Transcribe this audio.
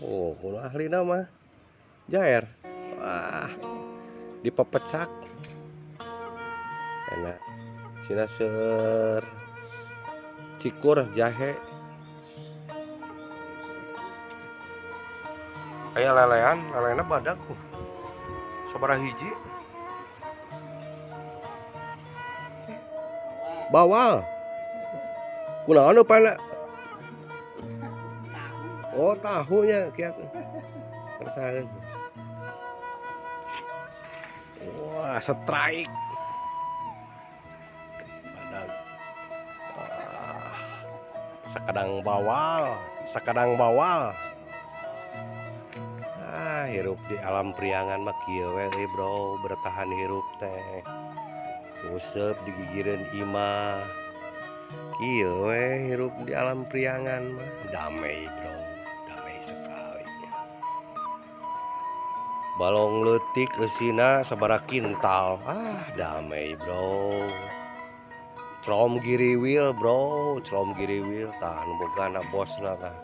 Oh, kuno ahli nama jair. Wah, dipepecak. Enak. Sinaser cikur jahe. Aya lelean, leleana badak. Sabaraha hiji? Bawal. Kunaon upana? Oh, tahunya kiat. Rasakeun. Wah, strike. Badak. Ah, sakadang bawal. Ah, hirup di alam priangan mah kieu we bro, bertahan hirup teh. Useup digigireun imah. Kieu we hirup di alam priangan mah damai bro, damai sekali. Balong leutik eusina sabaraha kintal. Ah, damai bro. Colom giriwil bro, colom giriwil tah nu bogana bosna tah.